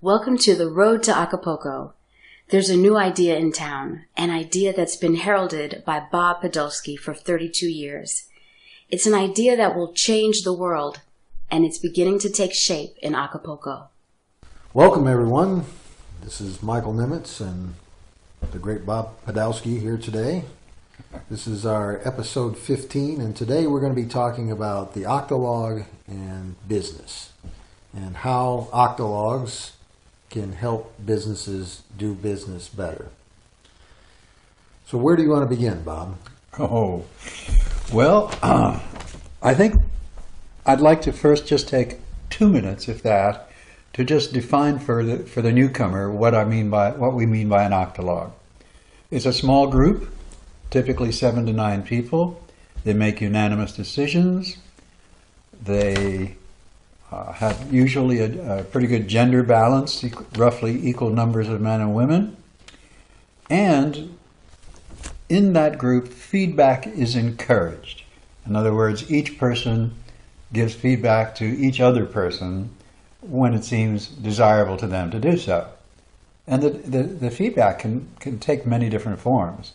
Welcome to the road to Acapulco. There's a new idea in town, an idea that's been heralded by Bob Podolsky for 32 years. It's an idea that will change the world, and it's beginning to take shape in Acapulco. Welcome, everyone. This is Michael Nimetz and the great Bob Podolsky here today. This is our episode 15, and today we're going to be talking about the Octologue and Business and how Octologues can help businesses do business better. So where do you want to begin, Bob? Oh, well, I think I'd like to first just take 2 minutes, if that, to just define for the newcomer what we mean by an octologue. It's a small group, typically 7 to 9 people. They make unanimous decisions. They have usually a pretty good gender balance, roughly equal numbers of men and women. And in that group, feedback is encouraged. In other words, each person gives feedback to each other person when it seems desirable to them to do so. And the feedback can take many different forms,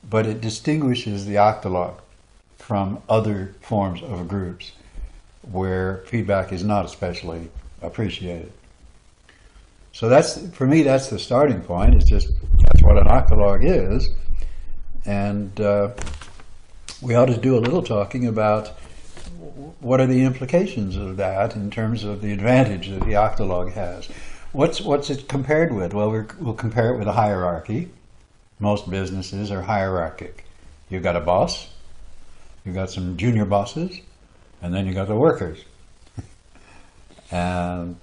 but it distinguishes the octologue from other forms of groups where feedback is not especially appreciated. So for me, that's the starting point. That's what an octologue is. And we ought to do a little talking about what are the implications of that in terms of the advantage that the octologue has. What's it compared with? Well, we'll compare it with a hierarchy. Most businesses are hierarchic. You've got a boss, you've got some junior bosses, and then you got the workers. And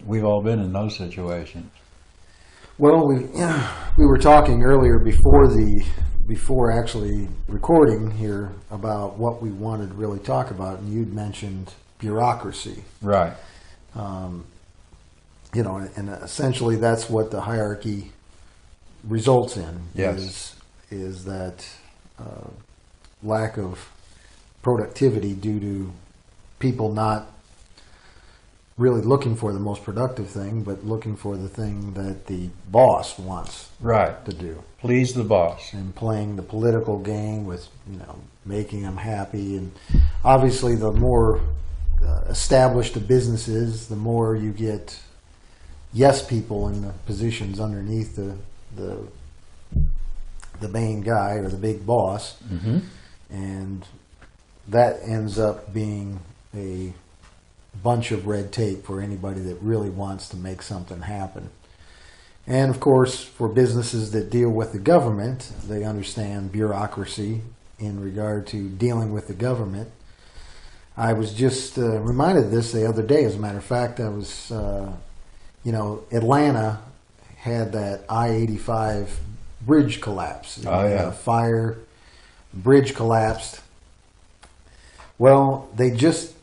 we've all been in those situations. Well, we were talking earlier before actually recording here about what we wanted to really talk about, and you'd mentioned bureaucracy. Right. And essentially that's what the hierarchy results in. Yes. Is that lack of productivity due to people not really looking for the most productive thing, but looking for the thing that the boss wants to do. Please the boss. And playing the political game with, making them happy. And obviously the more established a business is, the more you get yes people in the positions underneath the main guy or the big boss. Mm-hmm. And that ends up being a bunch of red tape for anybody that really wants to make something happen. And of course, for businesses that deal with the government, they understand bureaucracy in regard to dealing with the government. I was just reminded of this the other day. As a matter of fact, I was, Atlanta had that I-85 bridge collapse. Oh, yeah. Fire, bridge collapsed. Well, they just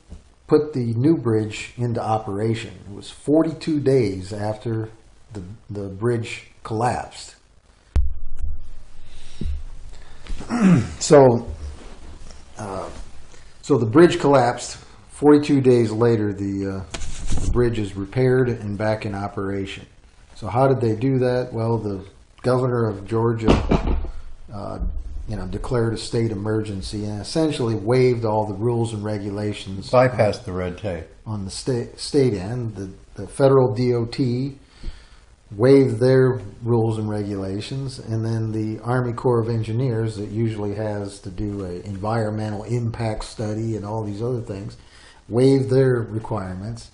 put the new bridge into operation. It was 42 days after the bridge collapsed. So the bridge collapsed. 42 days later, the bridge is repaired and back in operation. So how did they do that? Well, the governor of Georgia declared a state emergency and essentially waived all the rules and regulations. Bypassed the red tape. On the state end. The federal DOT waived their rules and regulations, and then the Army Corps of Engineers, that usually has to do an environmental impact study and all these other things, waived their requirements.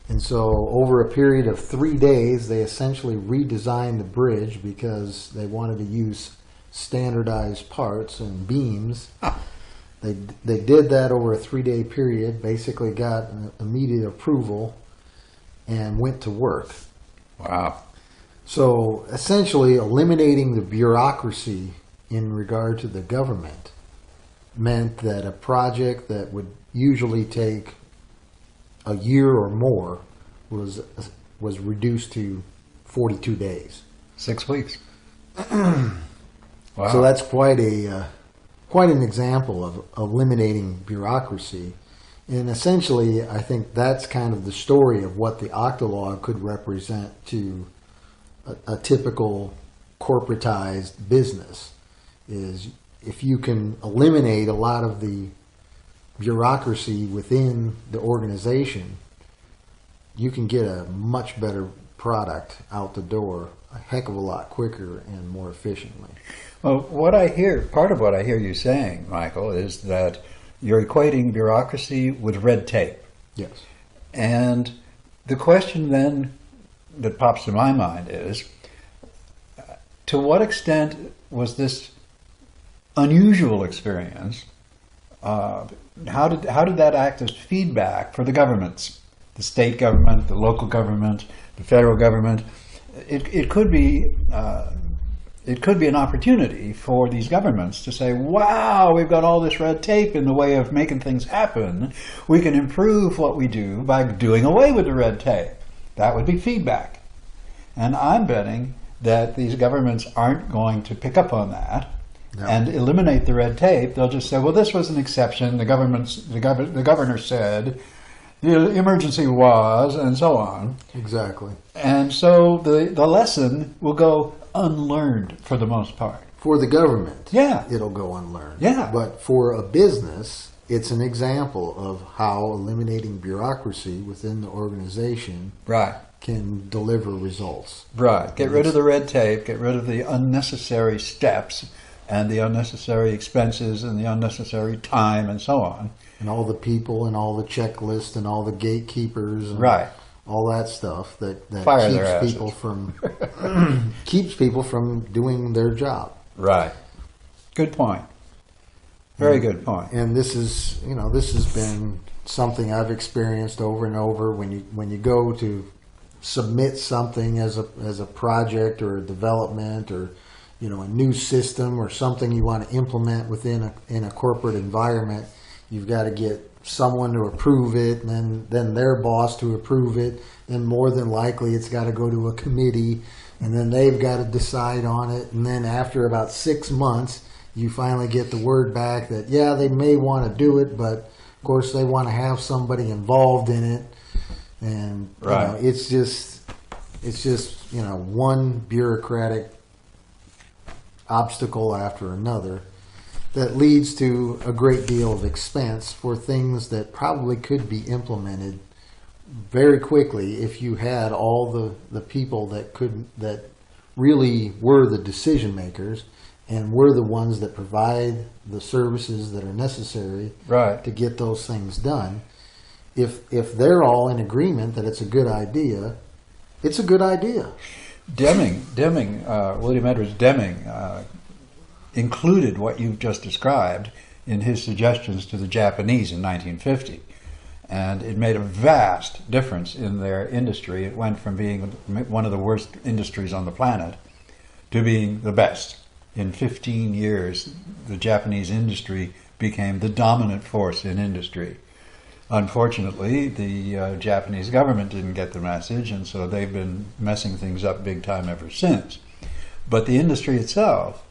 And so over a period of 3 days, they essentially redesigned the bridge because they wanted to use standardized parts and beams. They did that over a 3-day period, basically got immediate approval, and went to work. Wow. So essentially eliminating the bureaucracy in regard to the government meant that a project that would usually take a year or more was reduced to 42 days. 6 weeks. Wow. So that's quite an example of eliminating bureaucracy And essentially, I think that's kind of the story of what the Octologue could represent to a typical corporatized business, is if you can eliminate a lot of the bureaucracy within the organization, you can get a much better product out the door a heck of a lot quicker and more efficiently. Well, part of what I hear you saying, Michael, is that you're equating bureaucracy with red tape. Yes. And the question then that pops to my mind is, to what extent was this unusual experience, how did that act as feedback for the governments, the state government, the local government, the federal government? It could be an opportunity for these governments to say, wow, we've got all this red tape in the way of making things happen. We can improve what we do by doing away with the red tape. That would be feedback. And I'm betting that these governments aren't going to pick up on that and eliminate the red tape. They'll just say, well, this was an exception. The governor said, the emergency was, and so on. Exactly. And so the lesson will go unlearned for the most part. For the government, yeah, it'll go unlearned. Yeah. But for a business, it's an example of how eliminating bureaucracy within the organization can deliver results. Right. Get rid of the red tape, get rid of the unnecessary steps and the unnecessary expenses and the unnecessary time and so on. And all the people and all the checklists and all the gatekeepers and all that stuff that keeps people from doing their job. Right. Good point. Very good point. And this has been something I've experienced over and over. When you go to submit something as a project or a development or a new system or something you want to implement in a corporate environment, you've got to get someone to approve it, and then their boss to approve it, and more than likely it's got to go to a committee, and then they've got to decide on it, and then after about 6 months you finally get the word back that they may want to do it, but of course they want to have somebody involved in it, and it's just one bureaucratic obstacle after another that leads to a great deal of expense for things that probably could be implemented very quickly if you had all the people that really were the decision makers and were the ones that provide the services that are necessary to get those things done. If they're all in agreement that it's a good idea, it's a good idea. William Edwards Deming included what you've just described in his suggestions to the Japanese in 1950. And it made a vast difference in their industry. It went from being one of the worst industries on the planet to being the best. In 15 years, the Japanese industry became the dominant force in industry. Unfortunately, the Japanese government didn't get the message, and so they've been messing things up big time ever since. But the industry itself,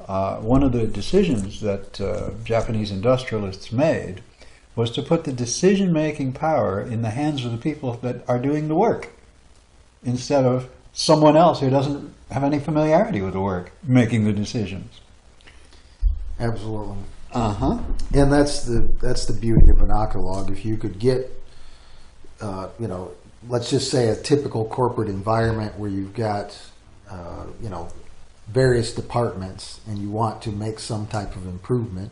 one of the decisions that Japanese industrialists made was to put the decision-making power in the hands of the people that are doing the work, instead of someone else who doesn't have any familiarity with the work making the decisions. Absolutely. And that's the beauty of an Octologue. If you could get, let's just say a typical corporate environment where you've got, various departments and you want to make some type of improvement,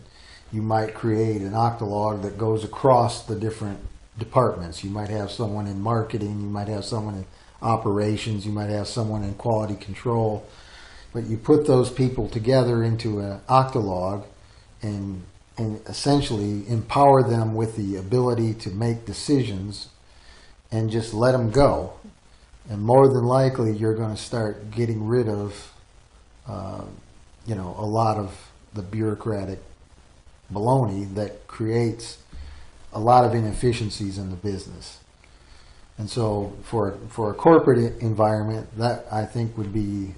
you might create an Octologue that goes across the different departments. You might have someone in marketing, you might have someone in operations, you might have someone in quality control, but you put those people together into an Octologue and essentially empower them with the ability to make decisions and just let them go. And more than likely, you're going to start getting rid of, a lot of the bureaucratic baloney that creates a lot of inefficiencies in the business. And so for a corporate environment, that I think would be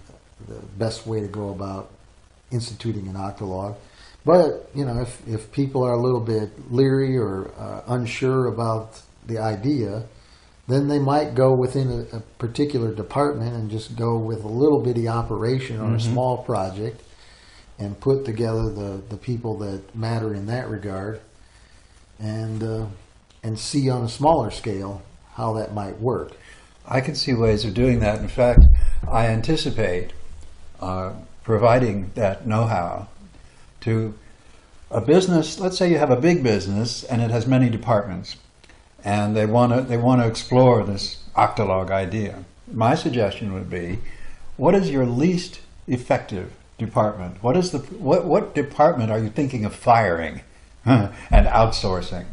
the best way to go about instituting an Octologue. But, if people are a little bit leery or unsure about the idea, then they might go within a particular department and just go with a little bitty operation or a small project and put together the people that matter in that regard and see on a smaller scale how that might work. I can see ways of doing that. In fact, I anticipate providing that know-how to a business. Let's say you have a big business and it has many departments, and they want to explore this Octologue idea. My suggestion would be, what is your least effective department? What department are you thinking of firing and outsourcing?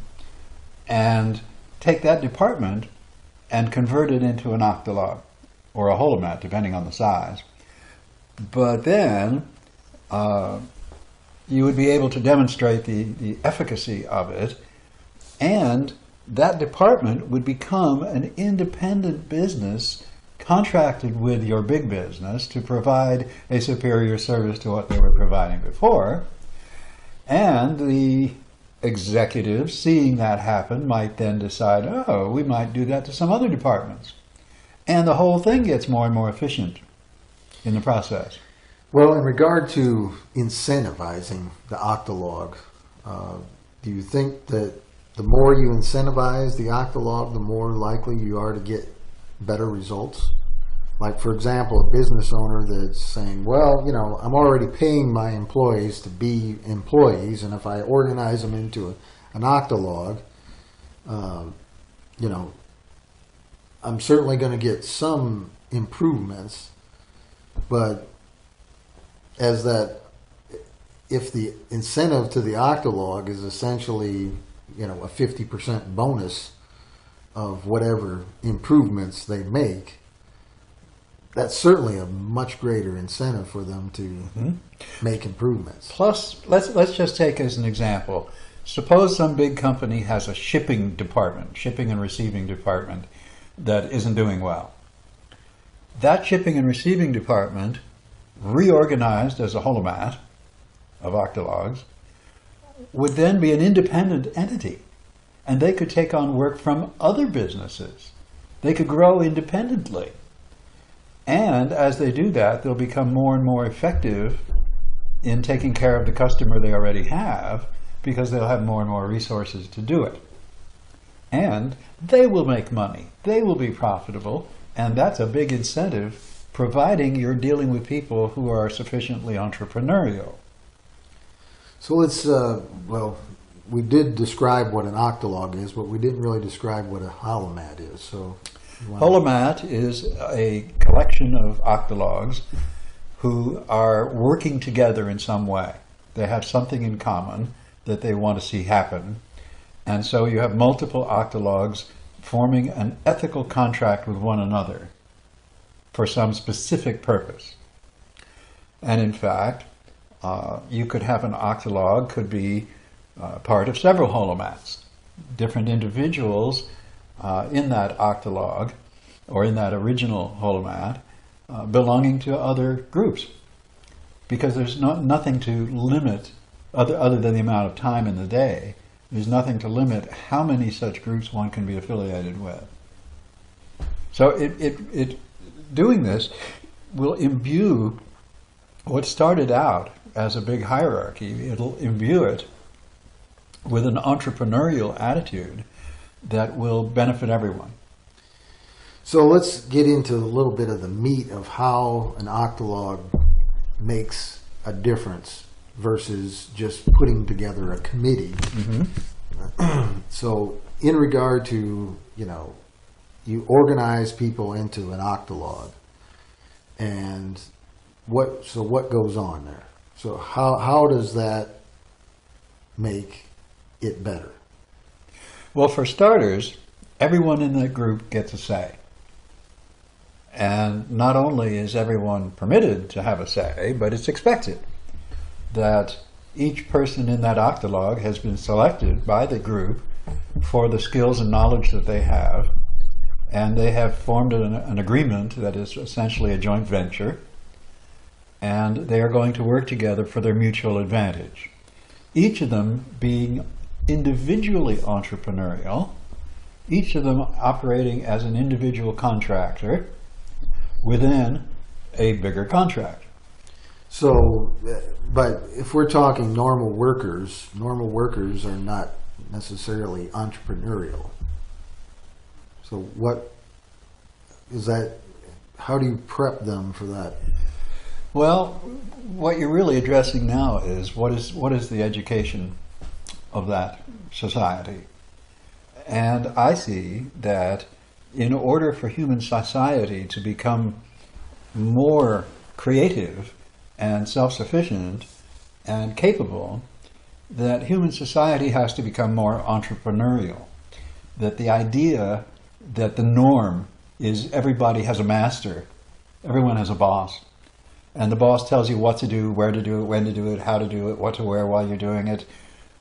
And take that department and convert it into an Octologue or a Holomat, depending on the size. But then you would be able to demonstrate the efficacy of it, and that department would become an independent business contracted with your big business to provide a superior service to what they were providing before. And the executives, seeing that happen, might then decide, oh, we might do that to some other departments. And the whole thing gets more and more efficient in the process. Well, in regard to incentivizing the Octologue, do you think that the more you incentivize the Octologue, the more likely you are to get better results? Like, for example, a business owner that's saying, well, I'm already paying my employees to be employees, and if I organize them into an Octologue, I'm certainly going to get some improvements, but if the incentive to the Octologue is essentially, a 50% bonus of whatever improvements they make, that's certainly a much greater incentive for them to make improvements. Plus, let's just take as an example, suppose some big company has a shipping and receiving department that isn't doing well. That shipping and receiving department, reorganized as a Holomat of Octologues, would then be an independent entity, and they could take on work from other businesses. They could grow independently. And as they do that, they'll become more and more effective in taking care of the customer they already have, because they'll have more and more resources to do it. And they will make money. They will be profitable, and that's a big incentive, providing you're dealing with people who are sufficiently entrepreneurial. So let's, we did describe what an Octologue is, but we didn't really describe what a Holomat is. So, Holomat is a collection of Octologues who are working together in some way. They have something in common that they want to see happen. And so you have multiple Octologues forming an ethical contract with one another for some specific purpose. And in fact, you could have an Octologue could be part of several Holomats. Different individuals in that Octologue or in that original Holomat belonging to other groups, because there's nothing to limit other than the amount of time in the day. There's nothing to limit how many such groups one can be affiliated with. So doing this will imbue what started out as a big hierarchy. It'll imbue it with an entrepreneurial attitude that will benefit everyone. So let's get into a little bit of the meat of how an Octologue makes a difference versus just putting together a committee. So in regard to, you organize people into an Octologue, and what goes on there? So how does that make it better? Well, for starters, everyone in that group gets a say. And not only is everyone permitted to have a say, but it's expected that each person in that Octologue has been selected by the group for the skills and knowledge that they have, and they have formed an agreement that is essentially a joint venture, and they are going to work together for their mutual advantage. each of them being individually entrepreneurial, each of them operating as an individual contractor within a bigger contract. So, but if we're talking normal workers are not necessarily entrepreneurial. So what is that? How do you prep them for that? Well, what you're really addressing now is what is the education of that society. And I see that in order for human society to become more creative and self-sufficient and capable, that human society has to become more entrepreneurial. That the idea that the norm is everybody has a master, everyone has a boss. And the boss tells you what to do, where to do it, when to do it, how to do it, what to wear while you're doing it,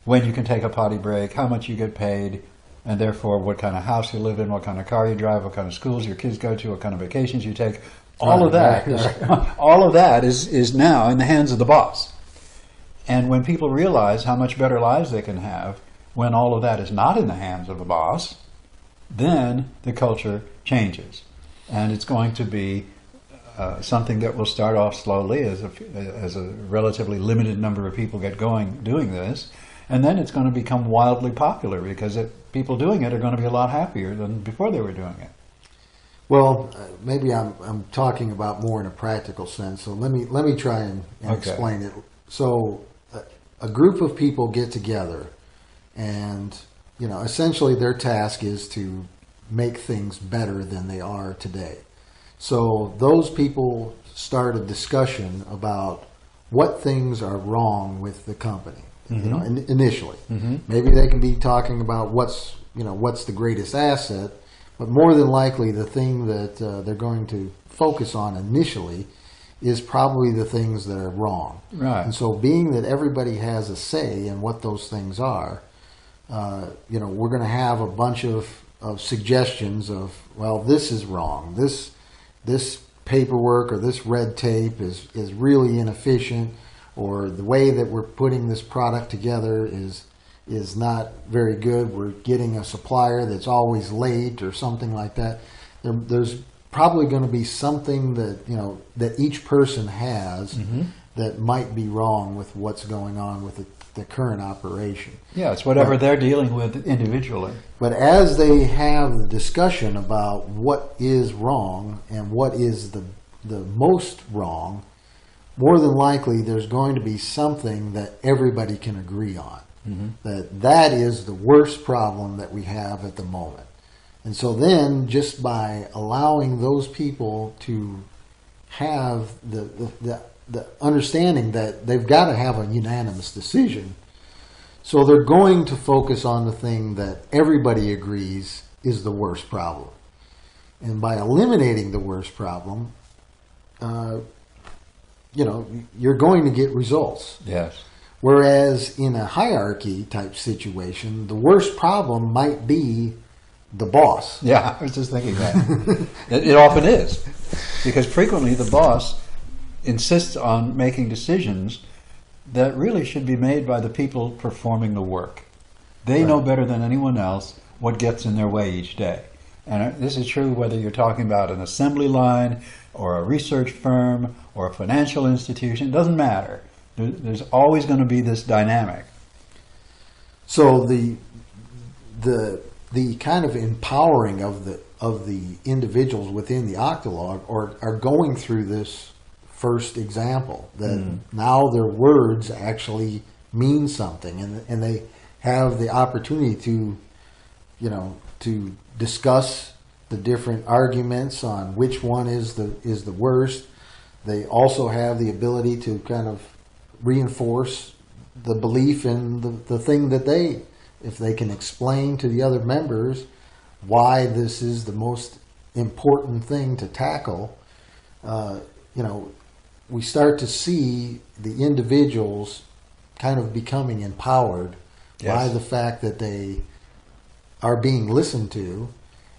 when you can take a potty break, how much you get paid, and therefore what kind of house you live in, what kind of car you drive, what kind of schools your kids go to, what kind of vacations you take. All of that is now in the hands of the boss. And when people realize how much better lives they can have when all of that is not in the hands of the boss, then the culture changes. And it's going to be something that will start off slowly as a relatively limited number of people get going doing this, and then it's going to become wildly popular because people doing it are going to be a lot happier than before they were doing it. Well, maybe I'm talking about more in a practical sense. So let me try and explain it. So a group of people get together, and essentially their task is to make things better than they are today. So those people start a discussion about what things are wrong with the company. Initially, maybe they can be talking about what's the greatest asset, but more than likely the thing that they're going to focus on initially is probably the things that are wrong. Right. And so, being that everybody has a say in what those things are, we're going to have a bunch of suggestions of, well, this is wrong. This paperwork or this red tape is really inefficient, or the way that we're putting this product together is not very good. We're getting a supplier that's always late or something like that. There's probably going to be something that each person has that might be wrong with what's going on with the current operation. Yeah, it's whatever they're dealing with individually. But as they have the discussion about what is wrong and what is the most wrong, more than likely there's going to be something that everybody can agree on. That is the worst problem that we have at the moment. And so then, just by allowing those people to have the understanding that they've got to have a unanimous decision, so they're going to focus on the thing that everybody agrees is the worst problem. And by eliminating the worst problem, you're going to get results. Yes. Whereas in a hierarchy type situation, the worst problem might be the boss. Yeah, I was just thinking that. It often is. Because frequently the boss insists on making decisions that really should be made by the people performing the work. They know better than anyone else what gets in their way each day. And this is true whether you're talking about an assembly line or a research firm or a financial institution. It doesn't matter. There's always going to be this dynamic. So the kind of empowering of the individuals within the Octologue are going through this first example, that now their words actually mean something, and they have the opportunity to discuss the different arguments on which one is the worst. They also have the ability to kind of reinforce the belief in the thing that if they can explain to the other members why this is the most important thing to tackle, we start to see the individuals kind of becoming empowered by the fact that they are being listened to,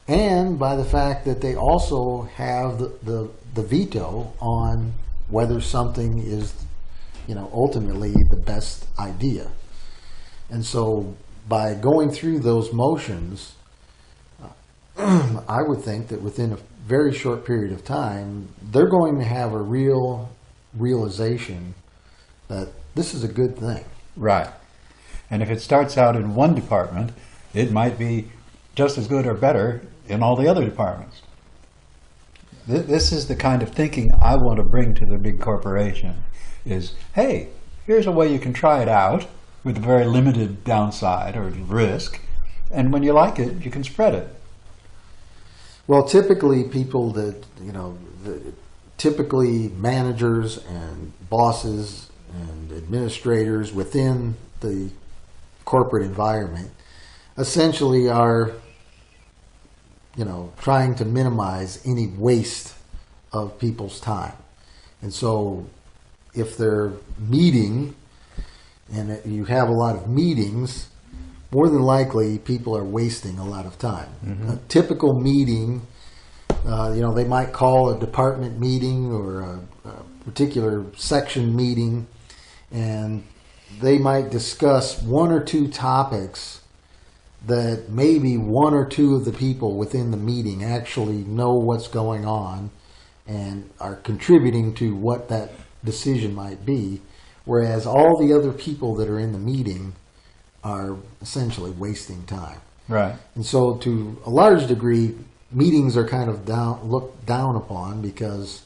and by the fact that they also have the veto on whether something is ultimately the best idea. And so by going through those motions, I would think that within a very short period of time, they're going to have a real realization that this is a good thing. Right. And if it starts out in one department, it might be just as good or better in all the other departments. This is the kind of thinking I want to bring to the big corporation is, hey, here's a way you can try it out with a very limited downside or risk, and when you like it, you can spread it. Well, typically people that, typically managers and bosses and administrators within the corporate environment essentially are, trying to minimize any waste of people's time. And so if they're meeting and you have a lot of meetings, more than likely people are wasting a lot of time. Mm-hmm. A typical meeting, they might call a department meeting or a particular section meeting, and they might discuss one or two topics that maybe one or two of the people within the meeting actually know what's going on and are contributing to what that decision might be, whereas all the other people that are in the meeting are essentially wasting time. Right. And so to a large degree, meetings are kind of looked down upon because,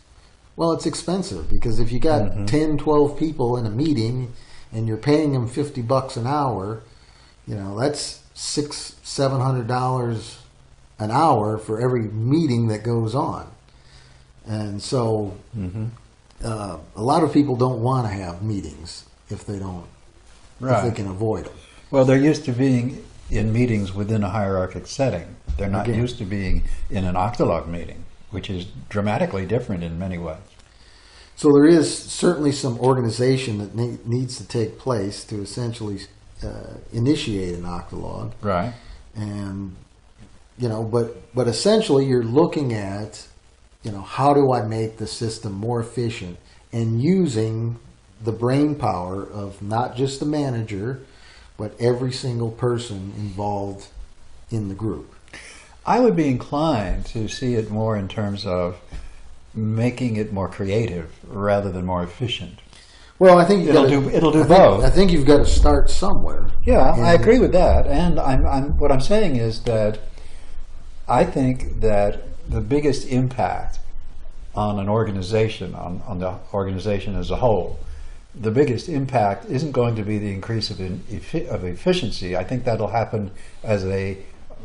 well, it's expensive. Because if you got 10, 12 people in a meeting and you're paying them $50 an hour, that's $600-$700 an hour for every meeting that goes on. And so a lot of people don't want to have meetings if they don't, if they can avoid them. Well, they're used to being in meetings within a hierarchic setting. They're not used to being in an Octologue meeting, which is dramatically different in many ways. So there is certainly some organization that needs to take place to essentially initiate an Octologue. Right. And, but essentially you're looking at, how do I make the system more efficient, and using the brain power of not just the manager, but every single person involved in the group. I would be inclined to see it more in terms of making it more creative rather than more efficient. Well, I think it'll do both. I think you've got to start somewhere. Yeah, I agree with that. And what I'm saying is that I think that the biggest impact on an organization, on the organization as a whole, the biggest impact isn't going to be the increase of efficiency. I think that'll happen as a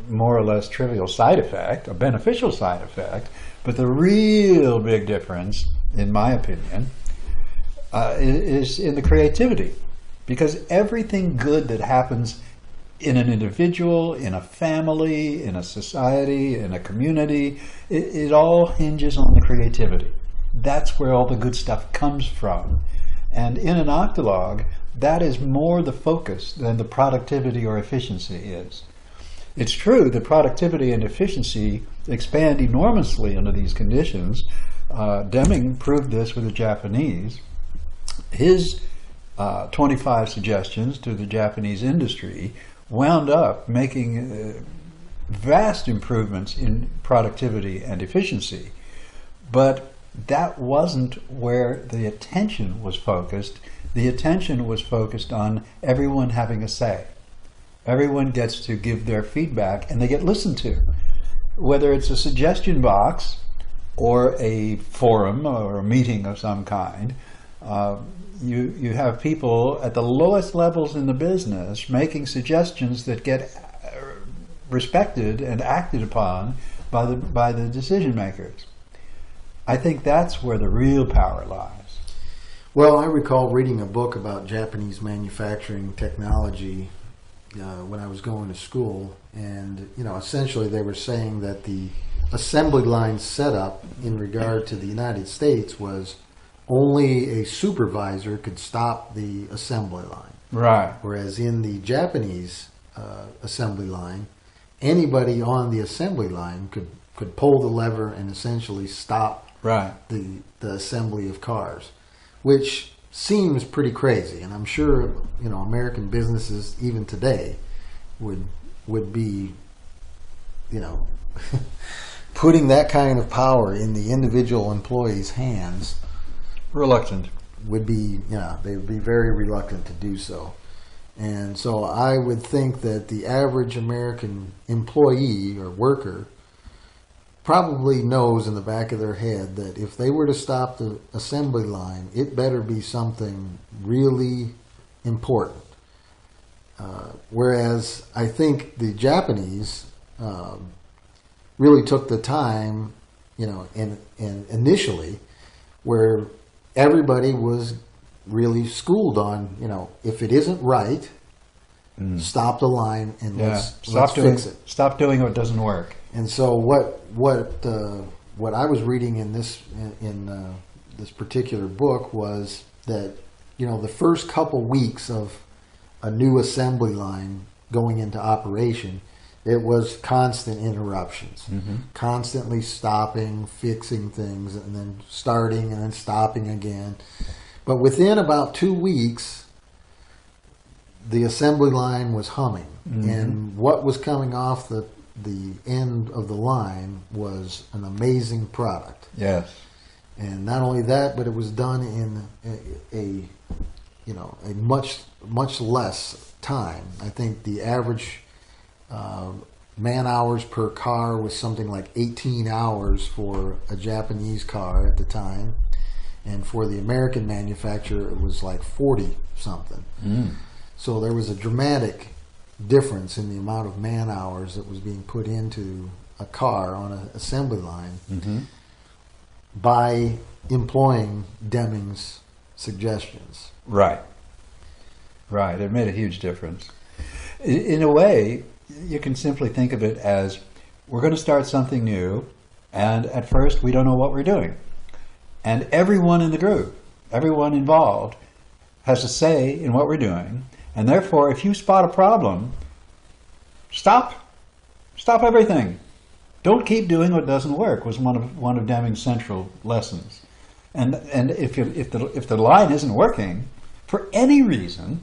more or less trivial side effect, a beneficial side effect. But the real big difference, in my opinion, is in the creativity. Because everything good that happens in an individual, in a family, in a society, in a community, it all hinges on the creativity. That's where all the good stuff comes from. And in an Octologue, that is more the focus than the productivity or efficiency is. It's true that productivity and efficiency expand enormously under these conditions. Deming proved this with the Japanese. His 25 suggestions to the Japanese industry wound up making vast improvements in productivity and efficiency. But that wasn't where the attention was focused. The attention was focused on everyone having a say. Everyone gets to give their feedback and they get listened to. Whether it's a suggestion box or a forum or a meeting of some kind, you have people at the lowest levels in the business making suggestions that get respected and acted upon by the decision makers. I think that's where the real power lies. Well, I recall reading a book about Japanese manufacturing technology when I was going to school, and essentially they were saying that the assembly line setup in regard to the United States was only a supervisor could stop the assembly line. Right. Whereas in the Japanese assembly line, anybody on the assembly line could pull the lever and essentially stop right. the assembly of cars, which seems pretty crazy, and I'm sure American businesses even today would be putting that kind of power in the individual employee's hands. Reluctant. Would be they would be very reluctant to do so. And so I would think that the average American employee or worker probably knows in the back of their head that if they were to stop the assembly line, it better be something really important. Whereas I think the Japanese really took the time, and initially, where everybody was really schooled on, if it isn't right, stop the line and let's fix it. Stop doing what doesn't work. And so what I was reading in this particular book was that the first couple weeks of a new assembly line going into operation, it was constant interruptions, constantly stopping, fixing things, and then starting and then stopping again. But within about 2 weeks, the assembly line was humming, and what was coming off the end of the line was an amazing product. Yes. And not only that, but it was done in a much less time. I think the average man hours per car was something like 18 hours for a Japanese car at the time, and for the American manufacturer it was like 40 something. So there was a dramatic difference in the amount of man hours that was being put into a car on an assembly line by employing Deming's suggestions. Right. It made a huge difference. In a way, you can simply think of it as we're going to start something new, and at first we don't know what we're doing. And everyone in the group, everyone involved, has a say in what we're doing. And therefore, if you spot a problem, stop everything. Don't keep doing what doesn't work. Was one of Deming's central lessons. And if the line isn't working for any reason,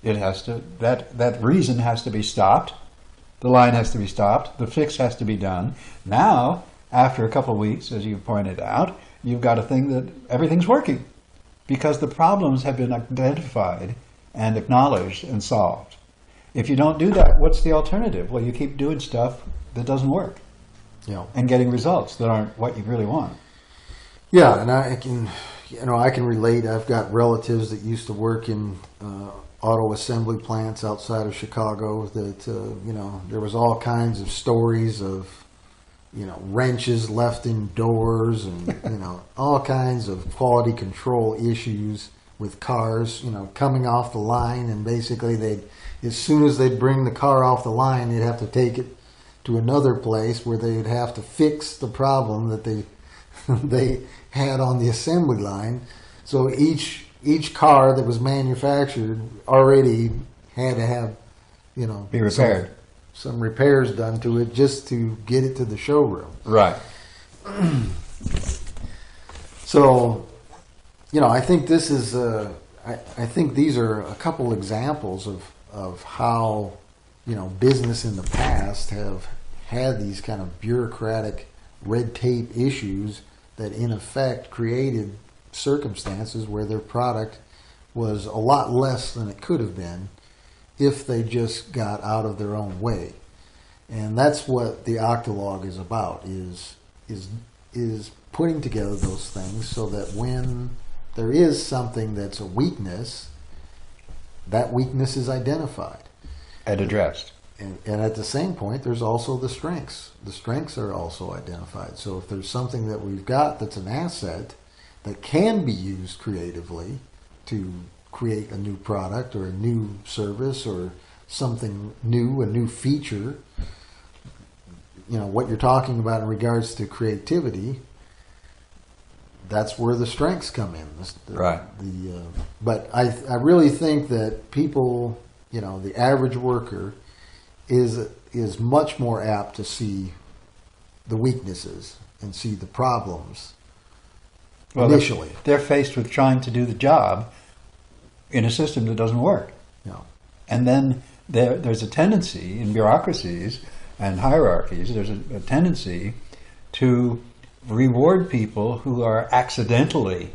it has to that reason has to be stopped. The line has to be stopped. The fix has to be done. Now, after a couple of weeks, as you pointed out, you've got a thing that everything's working because the problems have been identified and acknowledged and solved. If you don't do that, what's the alternative? Well, you keep doing stuff that doesn't work, and getting results that aren't what you really want. Yeah, and I can relate. I've got relatives that used to work in auto assembly plants outside of Chicago. That there was all kinds of stories of wrenches left in doors and all kinds of quality control issues with cars, coming off the line, and basically as soon as they'd bring the car off the line, they'd have to take it to another place where they'd have to fix the problem that they had on the assembly line. So each car that was manufactured already had to have, be repaired. Some repairs done to it just to get it to the showroom. Right. So, I think this is I think these are a couple examples of how business in the past have had these kind of bureaucratic red tape issues that in effect created circumstances where their product was a lot less than it could have been if they just got out of their own way. And that's what the Octologue is about, is putting together those things so that when there is something that's a weakness, that weakness is identified. And addressed. And at the same point, there's also the strengths. The strengths are also identified. So if there's something that we've got that's an asset that can be used creatively to create a new product or a new service or something new, a new feature, what you're talking about in regards to creativity, that's where the strengths come in. Right. But I really think that people, the average worker is much more apt to see the weaknesses and see the problems Well, initially. they're faced with trying to do the job in a system that doesn't work. Yeah. And then there's a tendency in bureaucracies and hierarchies, there's a tendency to reward people who are accidentally,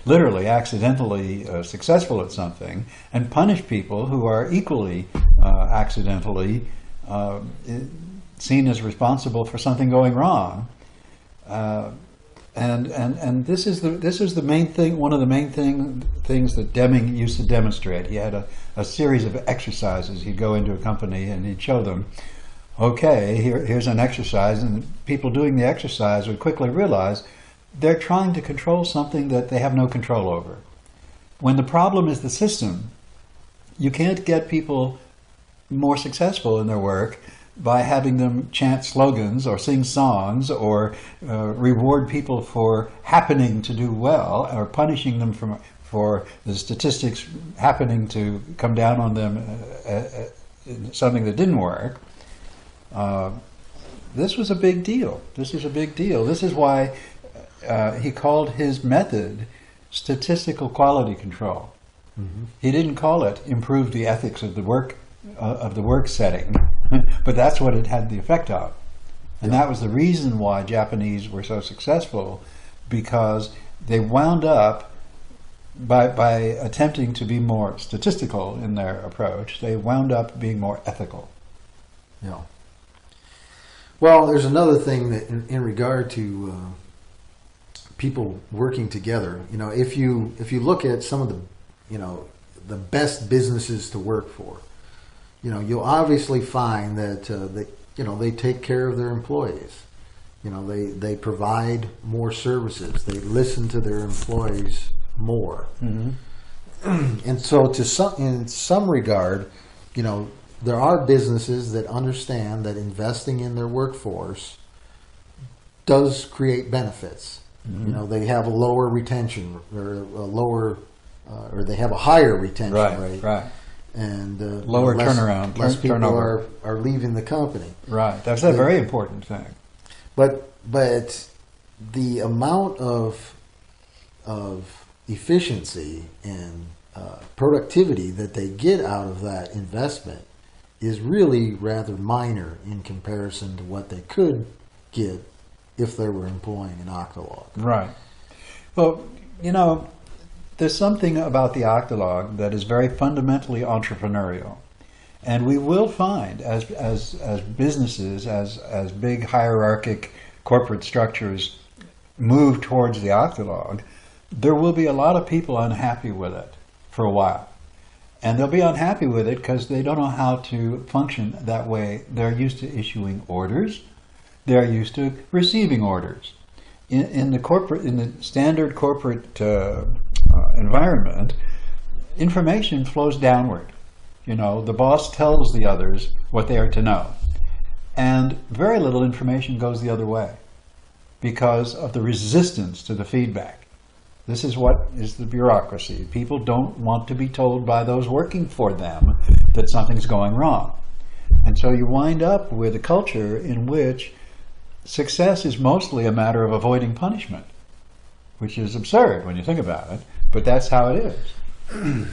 literally accidentally successful at something, and punish people who are equally accidentally seen as responsible for something going wrong. And this is the main thing. One of the main things that Deming used to demonstrate. He had a series of exercises. He'd go into a company and he'd show them, okay, here's an exercise, and people doing the exercise would quickly realize they're trying to control something that they have no control over. When the problem is the system, you can't get people more successful in their work by having them chant slogans or sing songs or reward people for happening to do well or punishing them for the statistics happening to come down on them something that didn't work. This was a big deal. This is a big deal. This is why he called his method statistical quality control. Mm-hmm. He didn't call it improve the ethics of the work setting, but that's what it had the effect of. And that was the reason why Japanese were so successful, because they wound up, by attempting to be more statistical in their approach, they wound up being more ethical. Yeah. Well, there's another thing that in regard to people working together, if you look at some of the best businesses to work for, you'll obviously find that they take care of their employees. They provide more services. They listen to their employees more. Mm-hmm. And so in some regard, there are businesses that understand that investing in their workforce does create benefits. Mm-hmm. They have a lower retention or they have a higher retention rate. Right. And lower turnaround. Less people turnover. are leaving the company. Right. That's a very important thing. But the amount of efficiency and productivity that they get out of that investment is really rather minor in comparison to what they could get if they were employing an Octologue. Right. Well, there's something about the Octologue that is very fundamentally entrepreneurial. And we will find, as businesses, as big hierarchic corporate structures move towards the Octologue, there will be a lot of people unhappy with it for a while. And they'll be unhappy with it because they don't know how to function that way. They're used to issuing orders. They're used to receiving orders. In the standard corporate environment, information flows downward. The boss tells the others what they are to know. And very little information goes the other way because of the resistance to the feedback. This is what is the bureaucracy. People don't want to be told by those working for them that something's going wrong. And so you wind up with a culture in which success is mostly a matter of avoiding punishment, which is absurd when you think about it, but that's how it is.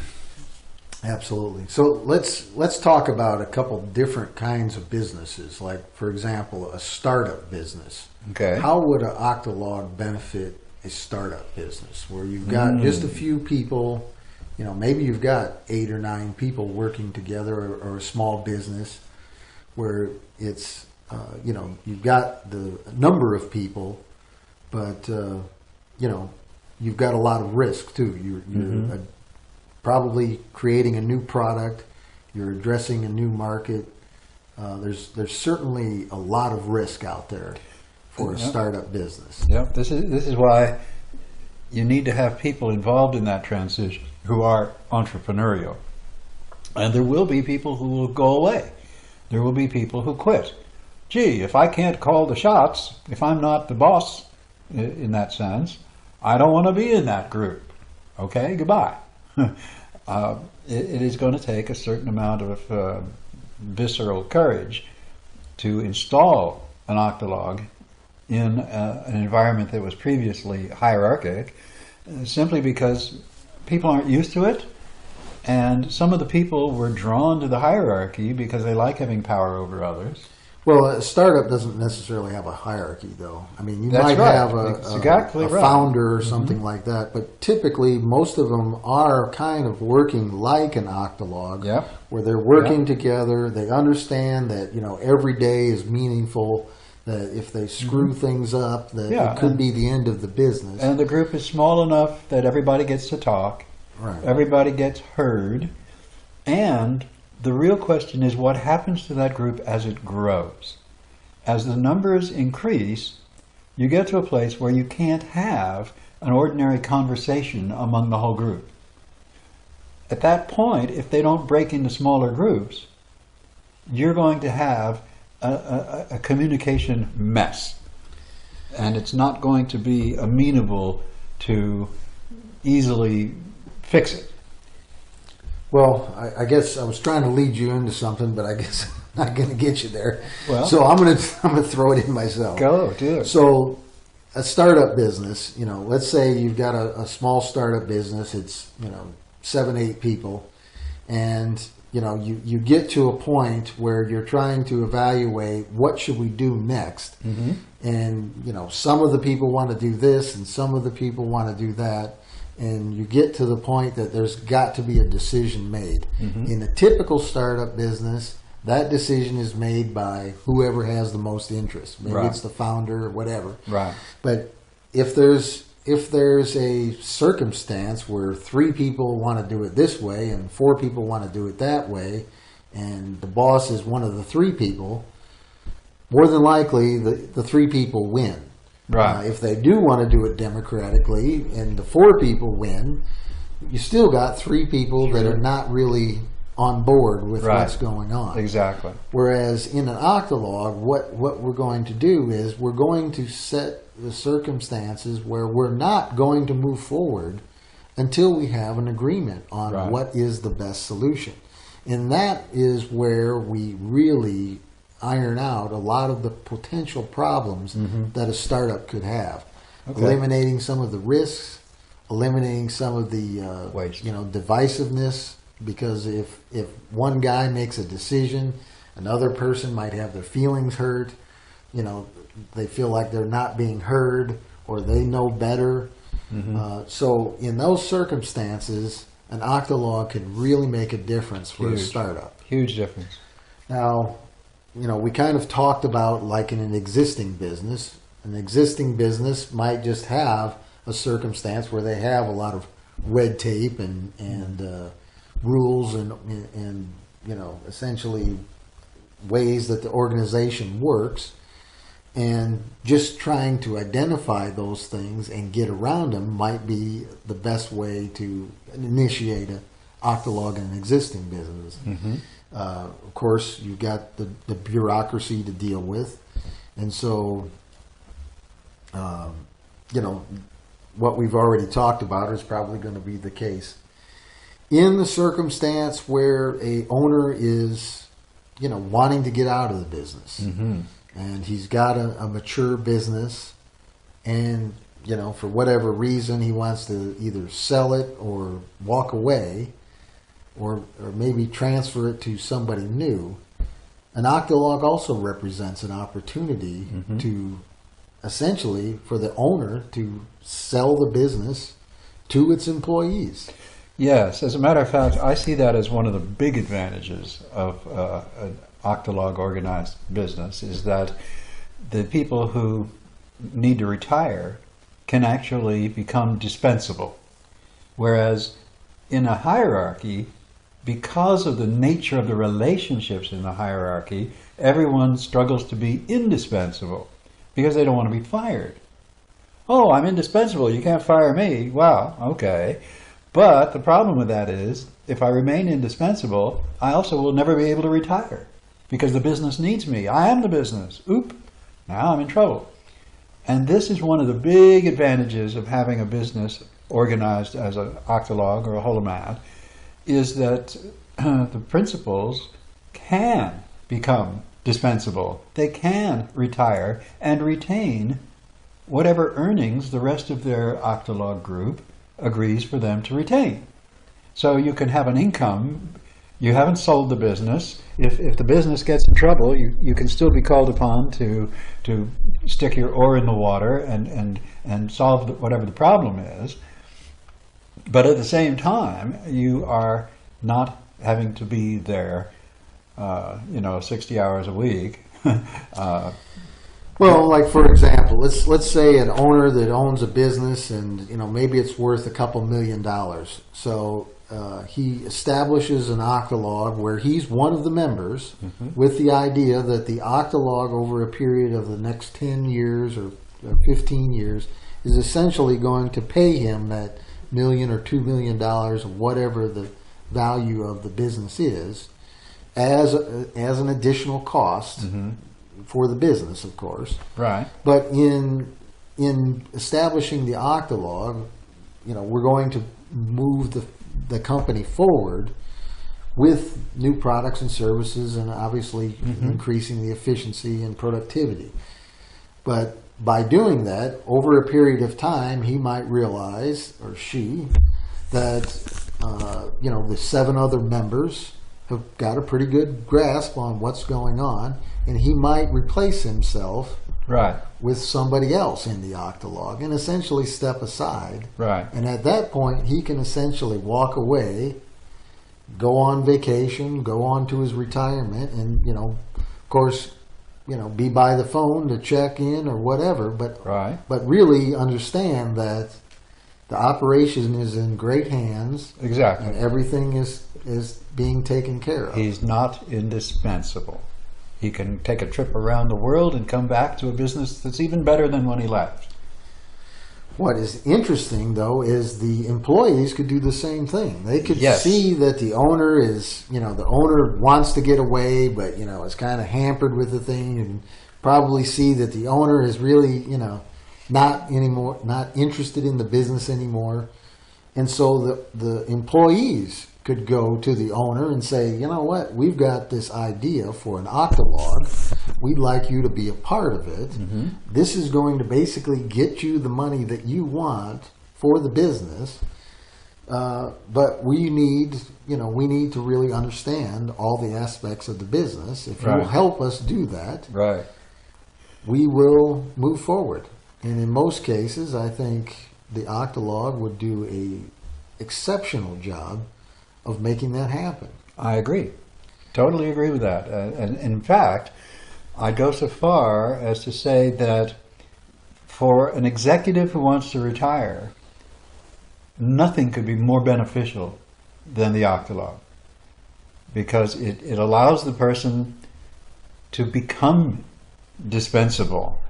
Absolutely. So let's talk about a couple different kinds of businesses, like, for example, a startup business. Okay. How would an Octologue benefit a startup business where you've got just a few people, maybe you've got 8 or 9 people working together, or a small business where it's, you've got the number of people, but, you've got a lot of risk too. You're probably creating a new product. You're addressing a new market. There's certainly a lot of risk out there for a startup business. Yep. This is why you need to have people involved in that transition who are entrepreneurial. And there will be people who will go away. There will be people who quit. Gee, if I can't call the shots, if I'm not the boss in that sense, I don't want to be in that group. Okay, goodbye. It is going to take a certain amount of visceral courage to install an Octologue in an environment that was previously hierarchic, simply because people aren't used to it. And some of the people were drawn to the hierarchy because they like having power over others. Well, a startup doesn't necessarily have a hierarchy, though. I mean, you That's might right. have Exactly a right. founder or something like that, but typically most of them are kind of working like an Octologue, Yep. where they're working together. They understand that every day is meaningful. That if they screw things up, that it could be the end of the business. And the group is small enough that everybody gets to talk. Right. Everybody gets heard. And the real question is what happens to that group as it grows. As the numbers increase, you get to a place where you can't have an ordinary conversation among the whole group. At that point, if they don't break into smaller groups, you're going to have a communication mess. And it's not going to be amenable to easily fix it. Well, I guess I was trying to lead you into something, but I guess I'm not going to get you there. Well, so I'm going to throw it in myself. Go, do it. So a startup business, let's say you've got a small startup business. It's 7, 8 people, and you get to a point where you're trying to evaluate what should we do next. Mm-hmm. And some of the people want to do this, and some of the people want to do that. And you get to the point that there's got to be a decision made. Mm-hmm. In a typical startup business, that decision is made by whoever has the most interest. Maybe Right. it's the founder or whatever. Right. But if there's a circumstance where 3 people want to do it this way and 4 people want to do it that way, and the boss is one of the 3 people, more than likely the 3 people win. Right. If they do want to do it democratically and the 4 people win, you still got 3 people that are not really on board with Right. what's going on. Exactly. Whereas in an Octologue, what we're going to do is we're going to set the circumstances where we're not going to move forward until we have an agreement on Right. what is the best solution. And that is where we really iron out a lot of the potential problems that a startup could have. Okay. Eliminating some of the risks, eliminating some of the Waste. divisiveness, because if one guy makes a decision, another person might have their feelings hurt. They feel like they're not being heard, or they know better. So in those circumstances, an Octologue can really make a difference for a startup. Huge difference. Now, we kind of talked about like in an existing business. An existing business might just have a circumstance where they have a lot of red tape and rules and essentially ways that the organization works, and just trying to identify those things and get around them might be the best way to initiate an Octologue in an existing business. Mm-hmm. Of course, you've got the bureaucracy to deal with, and so what we've already talked about is probably going to be the case. In the circumstance where a owner is, wanting to get out of the business, and he's got a mature business, and for whatever reason he wants to either sell it or walk away, or maybe transfer it to somebody new, an Octologue also represents an opportunity to essentially for the owner to sell the business to its employees. Yes, as a matter of fact, I see that as one of the big advantages of an Octologue organized business, is that the people who need to retire can actually become dispensable. Whereas in a hierarchy, because of the nature of the relationships in the hierarchy, everyone struggles to be indispensable because they don't want to be fired. Oh, I'm indispensable, you can't fire me. Wow, okay. But the problem with that is, if I remain indispensable, I also will never be able to retire because the business needs me. I am the business. Oop, now I'm in trouble. And this is one of the big advantages of having a business organized as an Octologue or a Holomat, is that the principals can become dispensable. They can retire and retain whatever earnings the rest of their Octologue group agrees for them to retain. So you can have an income. You haven't sold the business. If the business gets in trouble, you can still be called upon to stick your oar in the water and solve whatever the problem is. But at the same time, you are not having to be there, 60 hours a week. Well, like for example, let's say an owner that owns a business and maybe it's worth a couple $1 million. So he establishes an Octologue where he's one of the members with the idea that the Octologue over a period of the next 10 years or 15 years is essentially going to pay him that $1 million or $2 million or whatever the value of the business is as an additional cost for the business, of course. Right. But in establishing the Octologue, we're going to move the company forward with new products and services and obviously increasing the efficiency and productivity. But by doing that, over a period of time, he might realize, or she, that the 7 other members have got a pretty good grasp on what's going on, and he might replace himself with somebody else in the Octologue and essentially step aside. Right. And at that point, he can essentially walk away, go on vacation, go on to his retirement, and, of course, be by the phone to check in or whatever, but really understand that the operation is in great hands. Exactly. And everything is being taken care of. He's not indispensable. He can take a trip around the world and come back to a business that's even better than when he left. What is interesting, though, is the employees could do the same thing. They could see that the owner is, the owner wants to get away, but, is kind of hampered with the thing, and probably see that the owner is really, not interested in the business anymore. And so the employees could go to the owner and say, you know what, we've got this idea for an Octologue. We'd like you to be a part of it. This is going to basically get you the money that you want for the business. But we need to really understand all the aspects of the business. If you'll help us do that, we will move forward. And in most cases, I think the Octologue would do an exceptional job of making that happen. I agree. Totally agree with that. And in fact, I'd go so far as to say that for an executive who wants to retire, nothing could be more beneficial than the Octologue, because it allows the person to become dispensable.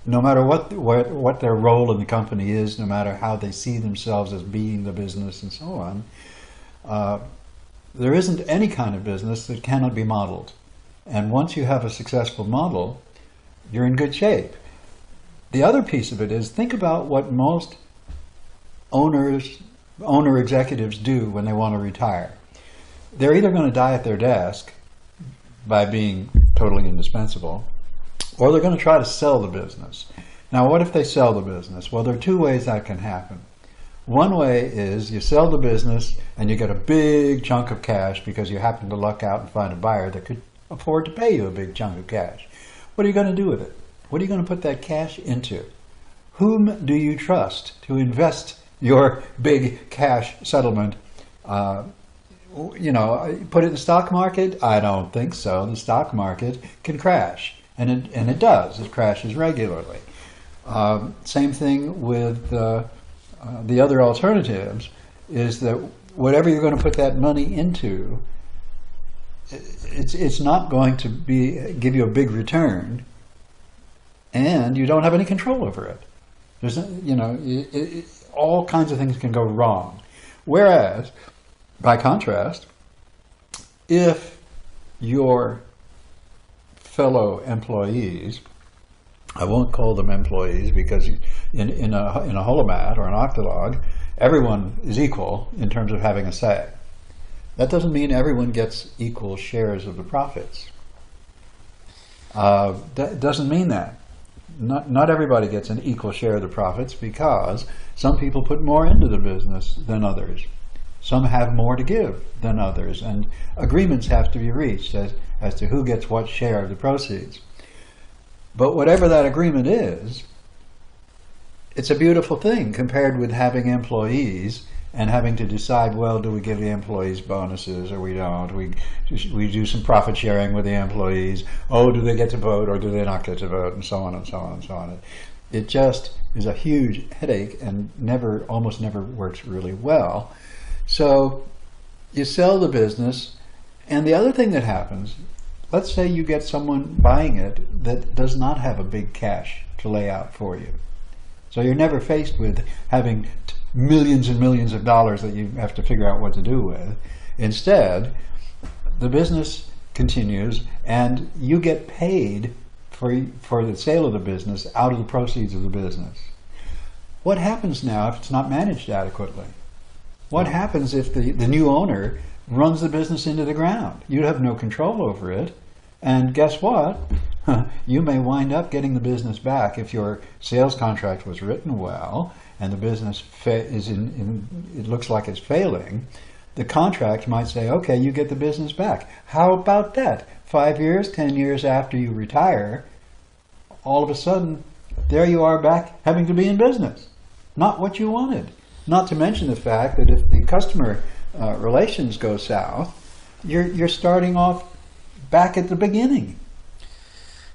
No matter what their role in the company is, no matter how they see themselves as being the business and so on, there isn't any kind of business that cannot be modeled. And once you have a successful model, you're in good shape. The other piece of it is, think about what most owner executives do when they want to retire. They're either going to die at their desk by being totally indispensable, or they're going to try to sell the business. Now, what if they sell the business? Well, there are 2 ways that can happen. One way is you sell the business and you get a big chunk of cash because you happen to luck out and find a buyer that could afford to pay you a big chunk of cash. What are you going to do with it? What are you going to put that cash into? Whom do you trust to invest your big cash settlement? Put it in the stock market? I don't think so. The stock market can crash. And it does. It crashes regularly. Same thing with the other alternatives, is that whatever you're going to put that money into, it's not going to give you a big return, and you don't have any control over it. There's all kinds of things can go wrong. Whereas, by contrast, if your fellow employees, I won't call them employees because in a Holomat or an Octologue, everyone is equal in terms of having a say. That doesn't mean everyone gets equal shares of the profits. That doesn't mean that. Not everybody gets an equal share of the profits, because some people put more into the business than others. Some have more to give than others, and agreements have to be reached as to who gets what share of the proceeds. But whatever that agreement is, it's a beautiful thing compared with having employees and having to decide, well, do we give the employees bonuses or we don't? We do some profit sharing with the employees. Oh, do they get to vote or do they not get to vote? And so on and so on and so on. It just is a huge headache and almost never works really well. So you sell the business, and the other thing that happens, let's say you get someone buying it that does not have a big cash to lay out for you. So you're never faced with having millions and millions of dollars that you have to figure out what to do with. Instead, the business continues and you get paid for the sale of the business out of the proceeds of the business. What happens now if it's not managed adequately? What happens if the new owner runs the business into the ground? You have no control over it. And guess what? You may wind up getting the business back if your sales contract was written well and the business it looks like it's failing. The contract might say, okay, you get the business back. How about that? 5 years, 10 years after you retire, all of a sudden, there you are back having to be in business. Not what you wanted. Not to mention the fact that if the customer relations go south, you're starting off back at the beginning.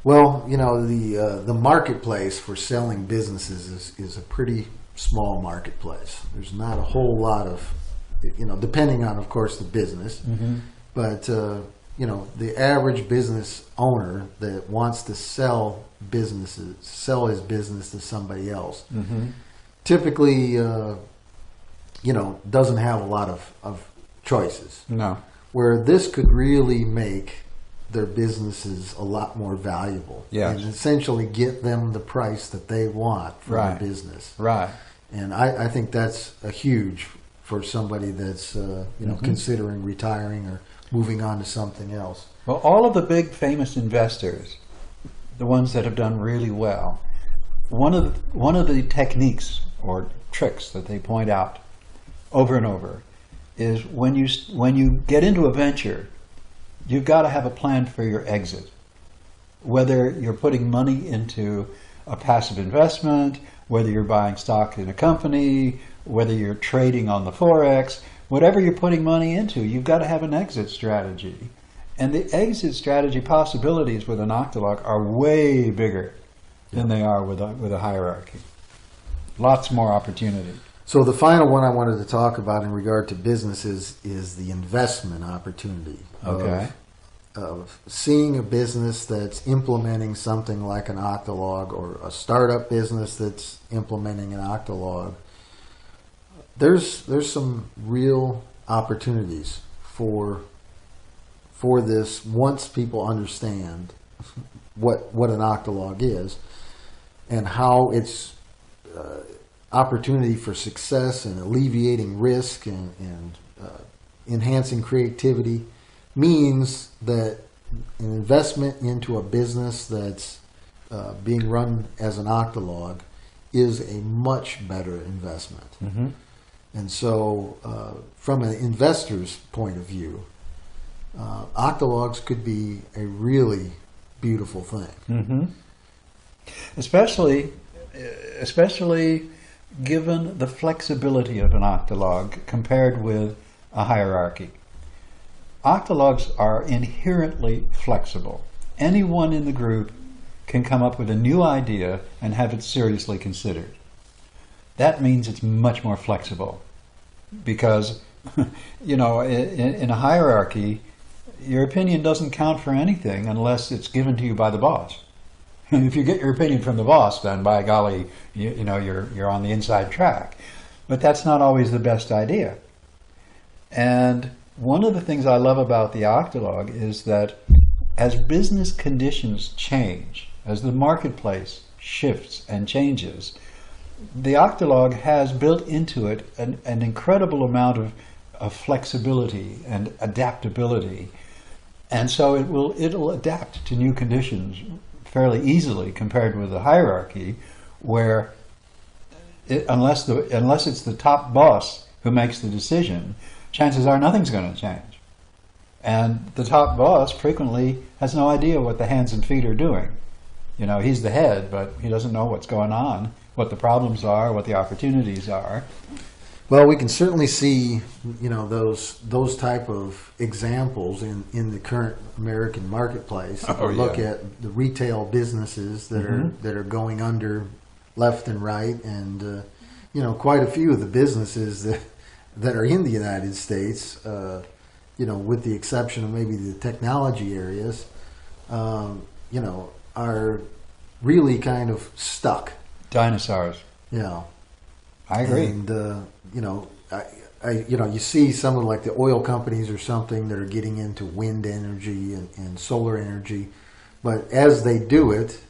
Well, the marketplace for selling businesses is a pretty small marketplace. There's not a whole lot of, depending on, of course, the business, but the average business owner that wants to sell his business to somebody else, typically, doesn't have a lot of choices. No. Where this could really make their businesses a lot more valuable. Yes. And essentially get them the price that they want for their business. Right. And I think that's a huge for somebody that's considering retiring or moving on to something else. Well, all of the big famous investors, the ones that have done really well, one of the techniques or tricks that they point out over and over is when you get into a venture, you've got to have a plan for your exit. Whether you're putting money into a passive investment, whether you're buying stock in a company, whether you're trading on the Forex, whatever you're putting money into, you've got to have an exit strategy. And the exit strategy possibilities with an Octologue are way bigger than they are with a hierarchy. Lots more opportunity. So the final one I wanted to talk about in regard to businesses is the investment opportunity. Okay. Of seeing a business that's implementing something like an Octologue, or a startup business that's implementing an Octologue. There's some real opportunities for this once people understand what an Octologue is and how it's opportunity for success and alleviating risk and enhancing creativity means that an investment into a business that's being run as an Octologue is a much better investment. And so from an investor's point of view, Octologues could be a really beautiful thing. Especially given the flexibility of an Octologue compared with a hierarchy. Octologues are inherently flexible. Anyone in the group can come up with a new idea and have it seriously considered. That means it's much more flexible because, in a hierarchy, your opinion doesn't count for anything unless it's given to you by the boss. And if you get your opinion from the boss, then by golly, you're on the inside track. But that's not always the best idea. And one of the things I love about the Octologue is that as business conditions change, as the marketplace shifts and changes, the Octologue has built into it an incredible amount of flexibility and adaptability. And so it'll adapt to new conditions fairly easily compared with the hierarchy, where unless it's the top boss who makes the decision, chances are nothing's going to change. And the top boss frequently has no idea what the hands and feet are doing. You know, he's the head, but he doesn't know what's going on, what the problems are, what the opportunities are. Well, we can certainly see, you know, those type of examples in the current American marketplace. Look at the retail businesses that are going under left and right, and you know, quite a few of the businesses that are in the United States, you know, with the exception of maybe the technology areas, you know, are really kind of stuck. Dinosaurs. Yeah. I agree. And, you know, you know, you see some of like the oil companies or something that are getting into wind energy and solar energy, but as they do it,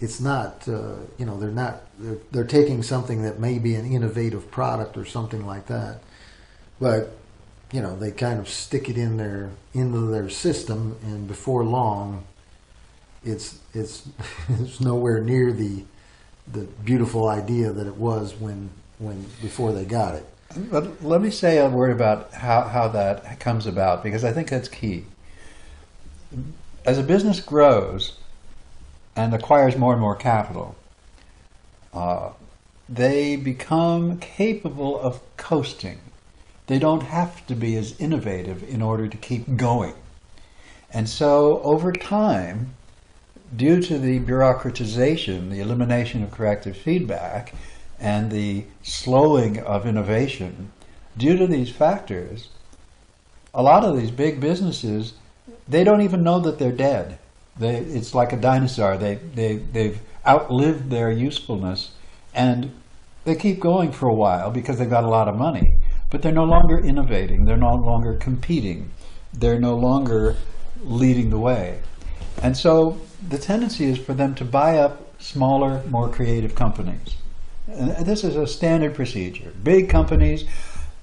it's not, you know, they're taking something that may be an innovative product or something like that, but, you know, they kind of stick it into their system, and before long, it's nowhere near the beautiful idea that it was when before they got it. But let me say a word about how that comes about, because I think that's key. As a business grows and acquires more and more capital, they become capable of coasting. They don't have to be as innovative in order to keep going. And so over time, due to the bureaucratization, the elimination of corrective feedback, and the slowing of innovation, due to these factors, a lot of these big businesses, they don't even know that they're dead. It's like a dinosaur. They've outlived their usefulness, and they keep going for a while because they've got a lot of money, but they're no longer innovating. They're no longer competing. They're no longer leading the way. And so the tendency is for them to buy up smaller, more creative companies. And this is a standard procedure. Big companies,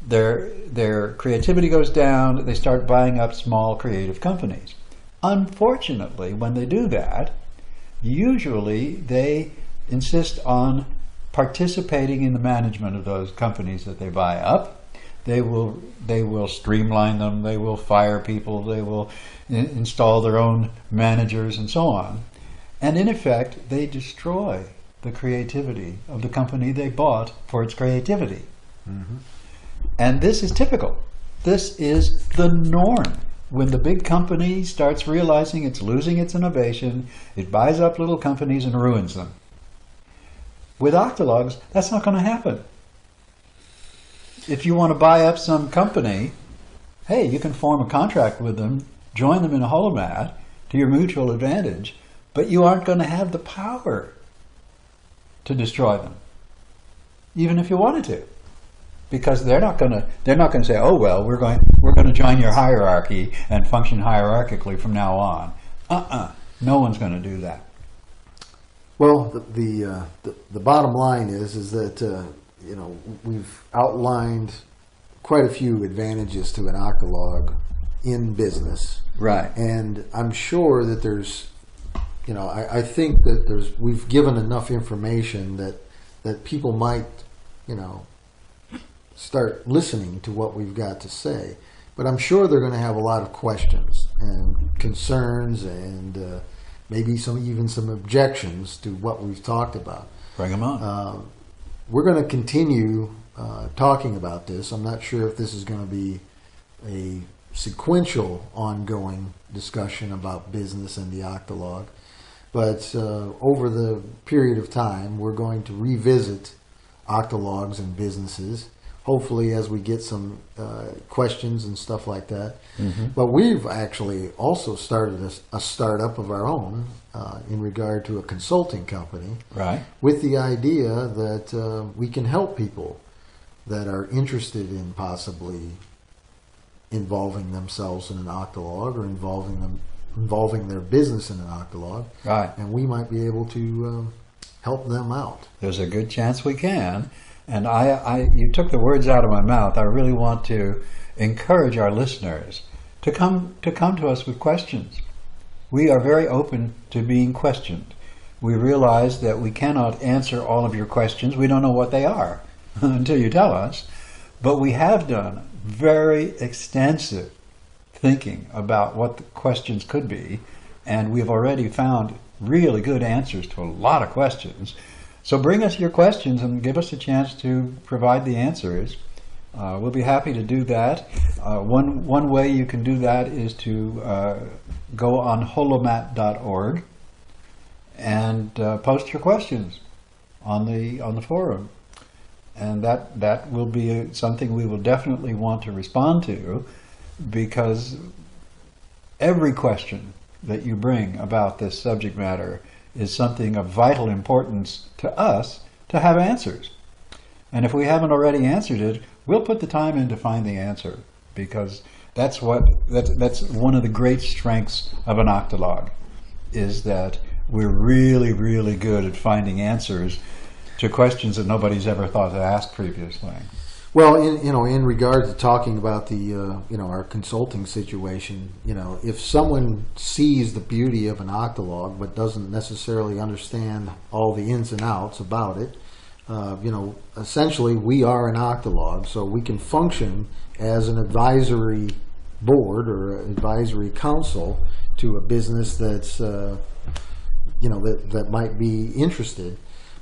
their creativity goes down, they start buying up small creative companies. Unfortunately, when they do that, usually they insist on participating in the management of those companies that they buy up. They will streamline them, they will fire people, they will install their own managers and so on. And in effect, they destroy the creativity of the company they bought for its creativity. Mm-hmm. And this is typical. This is the norm. When the big company starts realizing it's losing its innovation, it buys up little companies and ruins them. With Octologues, that's not going to happen. If you want to buy up some company, hey, you can form a contract with them, join them in a Holomat to your mutual advantage, but you aren't going to have the power to destroy them, even if you wanted to, because they're not going to say, oh well, we're going to join your hierarchy and function hierarchically from now on. No one's going to do that. Well, the bottom line is that you know, we've outlined quite a few advantages to an Octologue in business, right? And I'm sure that there's, you know, I think that we've given enough information that people might, you know, start listening to what we've got to say. But I'm sure they're going to have a lot of questions and concerns and maybe even some objections to what we've talked about. Bring them on. We're going to continue talking about this. I'm not sure if this is going to be a sequential, ongoing discussion about business and the Octologue. But over the period of time, we're going to revisit Octologues and businesses, hopefully as we get some questions and stuff like that. Mm-hmm. But we've actually also started a startup of our own in regard to a consulting company, right, with the idea that we can help people that are interested in possibly involving themselves in an Octologue or involving their business in an Octologue, right, and we might be able to help them out. There's a good chance we can. And you took the words out of my mouth. I really want to encourage our listeners to come to us with questions. We are very open to being questioned. We realize that we cannot answer all of your questions. We don't know what they are until you tell us. But we have done very extensive thinking about what the questions could be, and we've already found really good answers to a lot of questions. So bring us your questions and give us a chance to provide the answers. We'll be happy to do that. One way you can do that is to go on holomat.org and post your questions on the forum. And that will be something we will definitely want to respond to, because every question that you bring about this subject matter is something of vital importance to us to have answers. And if we haven't already answered it, we'll put the time in to find the answer, because that's one of the great strengths of an Octologue, is that we're really, really good at finding answers to questions that nobody's ever thought to ask previously. Well, in regard to talking about the our consulting situation, if someone sees the beauty of an Octologue but doesn't necessarily understand all the ins and outs about it, essentially we are an Octologue, so we can function as an advisory board or advisory council to a business that's that might be interested.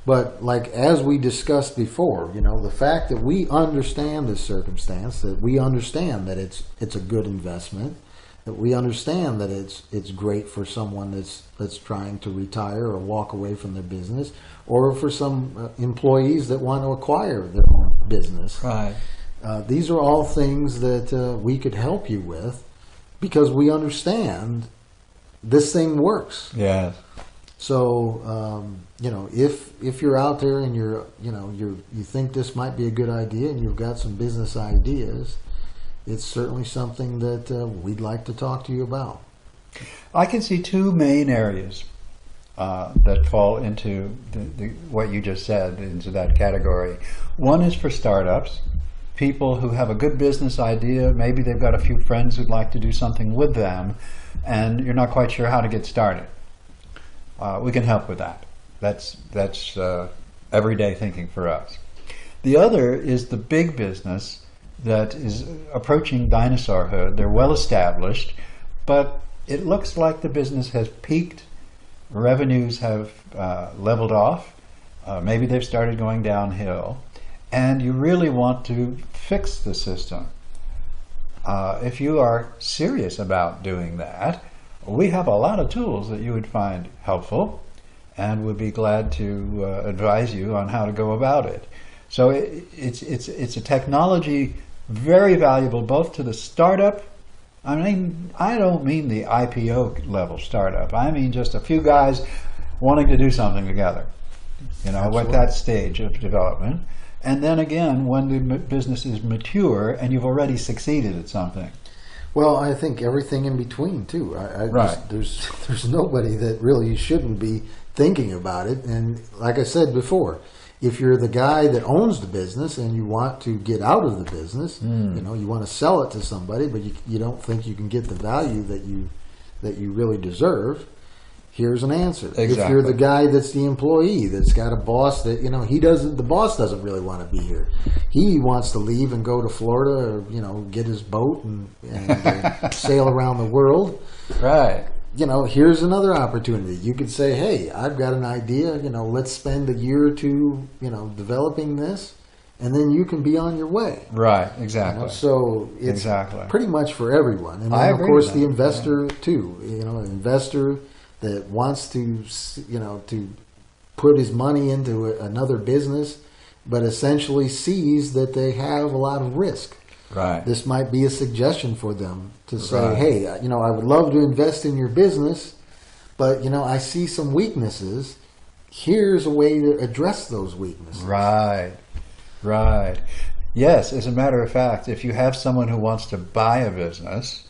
But like as we discussed before, the fact that we understand this circumstance, that we understand that it's a good investment, that we understand that it's great for someone that's trying to retire or walk away from their business, or for some employees that want to acquire their own business. Right. These are all things that we could help you with, because we understand this thing works. Yes. So, if you're out there and you think this might be a good idea and you've got some business ideas, it's certainly something that we'd like to talk to you about. I can see two main areas that fall into what you just said, into that category. One is for startups, people who have a good business idea. Maybe they've got a few friends who'd like to do something with them, and you're not quite sure how to get started. We can help with that. That's everyday thinking for us. The other is the big business that is approaching dinosaurhood. They're well established, but it looks like the business has peaked. Revenues have leveled off. Maybe they've started going downhill, and you really want to fix the system. If you are serious about doing that, we have a lot of tools that you would find helpful, and would be glad to advise you on how to go about it. So it's a technology very valuable both to the startup. I mean, I don't mean the IPO level startup. I mean just a few guys wanting to do something together, at that stage of development. And then again, when the business is mature and you've already succeeded at something. Well, I think everything in between too. Right. There's nobody that really shouldn't be thinking about it. And like I said before, if you're the guy that owns the business and you want to get out of the business, you want to sell it to somebody, but you don't think you can get the value that you really deserve, here's an answer. Exactly. If you're the guy that's the employee that's got a boss that the boss doesn't really want to be here. He wants to leave and go to Florida, or get his boat and sail around the world. Right. Here's another opportunity. You could say, hey, I've got an idea, let's spend a year or two, developing this, and then you can be on your way. Right, exactly. So it's pretty much for everyone. And then, of course, the investor, too. An investor that wants to, to put his money into another business, but essentially sees that they have a lot of risk. Right. This might be a suggestion for them to say, hey, I would love to invest in your business, but, I see some weaknesses. Here's a way to address those weaknesses. Right. Right. Yes, as a matter of fact, if you have someone who wants to buy a business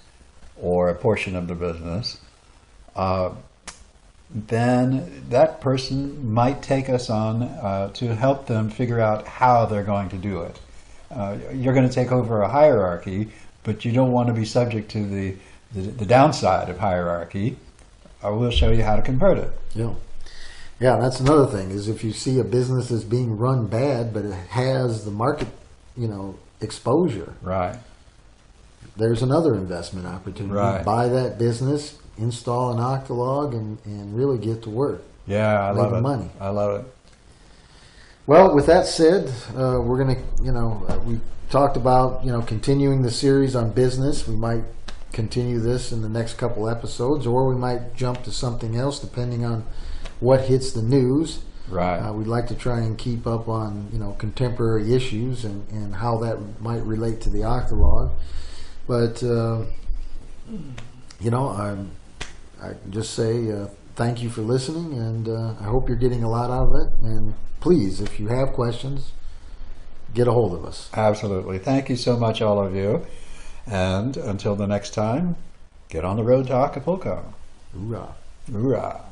or a portion of the business, then that person might take us on to help them figure out how they're going to do it. You're going to take over a hierarchy, but you don't want to be subject to the downside of hierarchy. We'll show you how to convert it. Yeah. Yeah, that's another thing, is if you see a business that's being run bad, but it has the market, exposure. Right. There's another investment opportunity. Right. Buy that business, install an Octologue, and really get to work. Yeah, I love it. Money. I love it. Well, with that said, we're going to, we talked about, continuing the series on business. We might continue this in the next couple episodes, or we might jump to something else depending on what hits the news. Right. We'd like to try and keep up on, contemporary issues and how that might relate to the Octologue. But, I just say thank you for listening, and I hope you're getting a lot out of it. And please, if you have questions, get a hold of us. Absolutely. Thank you so much, all of you. And until the next time, get on the road to Acapulco. Hoorah. Hoorah.